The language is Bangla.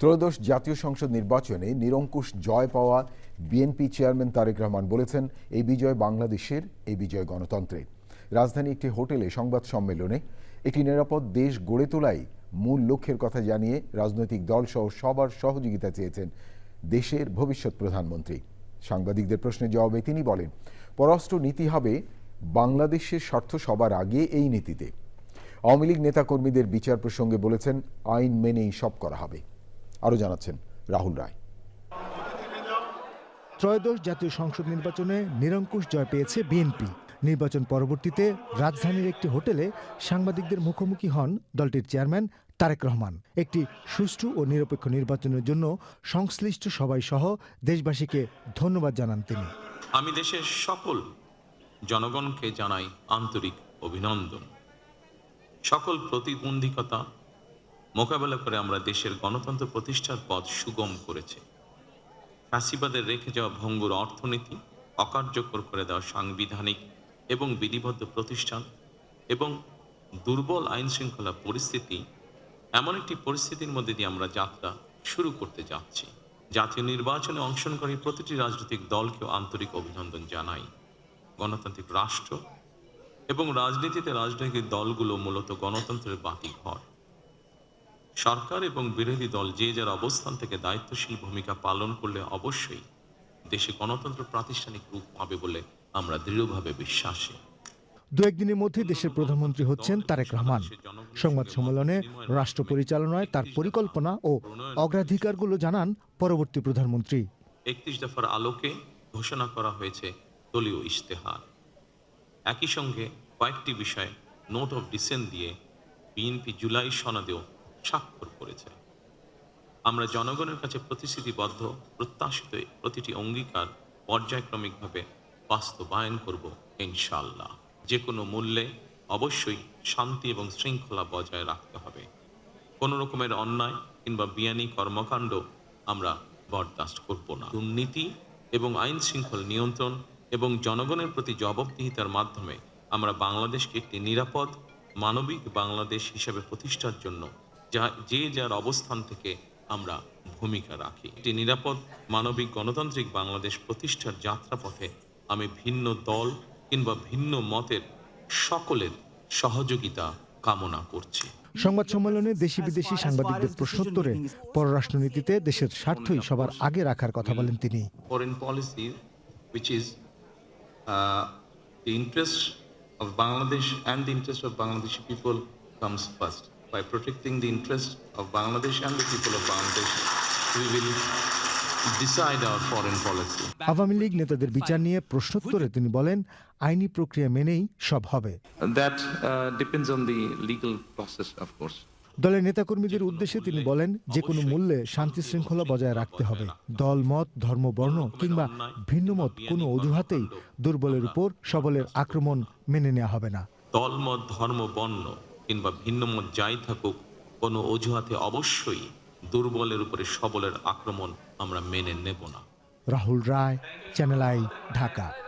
ত্রয়োদশ জাতীয় সংসদ নির্বাচনে নিরঙ্কুশ জয় পাওয়া বিএনপি চেয়ারম্যান তারেক রহমান বলেছেন, এই বিজয় বাংলাদেশের, এই বিজয় গণতন্ত্রের। রাজধানী একটি হোটেলে সংবাদ সম্মেলনে একটি নিরাপদ দেশ গড়ে তোলাই মূল লক্ষ্যের কথা জানিয়ে রাজনৈতিক দলসহ সবার সহযোগিতা চেয়েছেন দেশের ভবিষ্যৎ প্রধানমন্ত্রী। সাংবাদিকদের প্রশ্নের জবাবে তিনি বলেন, পররাষ্ট্র নীতি হবে বাংলাদেশের স্বার্থ সবার আগে। এই নীতিতে আওয়ামী লীগ নেতাকর্মীদের বিচার প্রসঙ্গে বলেছেন, আইন মেনেই সব করা হবে। আরও জানাচ্ছেন রাহুল রায়। ত্রয়োদশ জাতীয় সংসদ নির্বাচনে নিরঙ্কুশ জয় পেয়েছে বিএনপি। নির্বাচন পরবর্তীতে রাজধানীর একটি হোটেলে সাংবাদিকদের মুখোমুখি হন দলটির চেয়ারম্যান তারেক রহমান। একটি সুষ্ঠু ও নিরপেক্ষ নির্বাচনের জন্য সংশ্লিষ্ট সবাই সহ দেশবাসীকে ধন্যবাদ জানান তিনি। আমি দেশের সকল জনগণকে জানাই আন্তরিক অভিনন্দন। সকল প্রতিবন্ধকতা মোকাবেলা করে আমরা দেশের গণতন্ত্র প্রতিষ্ঠার পথ সুগম করেছে। ফ্যাসিবাদের রেখে যাওয়া ভঙ্গুর অর্থনীতি, অকার্যকর করে দেওয়া সাংবিধানিক এবং বিধিবদ্ধ প্রতিষ্ঠান এবং দুর্বল আইন শৃঙ্খলা পরিস্থিতি, এমন একটি পরিস্থিতির মধ্যে দিয়ে আমরা যাত্রা শুরু করতে যাচ্ছি। জাতীয় নির্বাচনে অংশগ্রহণকারী প্রতিটি রাজনৈতিক দলকেও আন্তরিক অভিনন্দন জানাই। গণতান্ত্রিক রাষ্ট্র এবং রাজনীতিতে রাজনৈতিক দলগুলো মূলত গণতন্ত্রের বাতিঘর। সরকার এবং বিরোধী দল যে যার অবস্থান থেকে দায়িত্বশীল ভূমিকা পালন করলে অবশ্যই দেশে গণতন্ত্র প্রাতিষ্ঠানিক রূপ পাবে বলে আমরা দৃঢ়ভাবে বিশ্বাসী। দু একদিনের মধ্যে দেশের প্রধানমন্ত্রী হচ্ছেন তারেক রহমান। সংবাদ সম্মেলনে রাষ্ট্র পরিচালনায় তার পরিকল্পনা ও অগ্রাধিকারগুলো জানান পরবর্তী প্রধানমন্ত্রী। 31 দফার আলোকে ঘোষণা করা হয়েছে দলীয় ইশতেহার। একই সঙ্গে কয়েকটি বিষয়ে নোট অফ ডিসেন্ট দিয়ে বিএনপি জুলাই সনদেও স্বাক্ষর করেছে। আমরা জনগণের কাছে প্রতিশ্রুতিবদ্ধ, প্রত্যাশিত প্রতিটি অঙ্গীকার পর্যায়ক্রমিকভাবে বাস্তবায়ন করব ইনশাআল্লাহ। যে কোনো মূল্যে অবশ্যই শান্তি এবং শৃঙ্খলা বজায় রাখতে হবে। কোনো রকমের অন্যায় কিংবা বেআইনি কর্মকাণ্ড আমরা বরদাস্ত করব না। দুর্নীতি এবং আইন শৃঙ্খলা নিয়ন্ত্রণ এবং জনগণের প্রতি জবাবদিহিতার মাধ্যমে আমরা বাংলাদেশকে একটি নিরাপদ মানবিক বাংলাদেশ হিসেবে প্রতিষ্ঠার জন্য যে যার অবস্থান থেকে আমরা ভূমিকা রাখি। একটি নিরাপদ মানবিক গণতান্ত্রিক বাংলাদেশ প্রতিষ্ঠার যাত্রাপথে আমি ভিন্ন দল কিংবা ভিন্ন মতের সকলের সহযোগিতা কামনা করছি। সংবাদ সম্মেলনে দেশি বিদেশি সাংবাদিকদের প্রশ্নোত্তরে পররাষ্ট্রনীতিতে দেশের স্বার্থই সবার আগে রাখার কথা বলেন তিনি। Foreign policy which is the interest of Bangladesh and the interest of Bangladeshi people comes first. By protecting the interest of Bangladesh and the people of Bangladesh, we will decide our foreign policy. Awami League নেতাদের বিচার নিয়ে প্রশ্নোত্তরে তিনি বলেন, আইনি প্রক্রিয়া মেনেই সব হবে। That depends on the legal process, of course. দলের নেতাকর্মীদের উদ্দেশ্যে তিনি বলেন, যে কোনো মূল্যে শান্তি শৃঙ্খলা বজায় রাখতে হবে। দল মত, ধর্ম, বর্ণ কিংবা ভিন্নমত কোনো অজুহাতেই দুর্বলের উপর সবলের আক্রমণ মেনে নেওয়া হবে না। দল মত, ধর্ম, বর্ণ কিংবা ভিন্নমত যাই থাকুক, কোনো অজুহাতে অবশ্যই দুর্বলের উপরে সবলের আক্রমণ আমরা মেনে নেব না। রাহুল রায়, চ্যানেল আই, ঢাকা।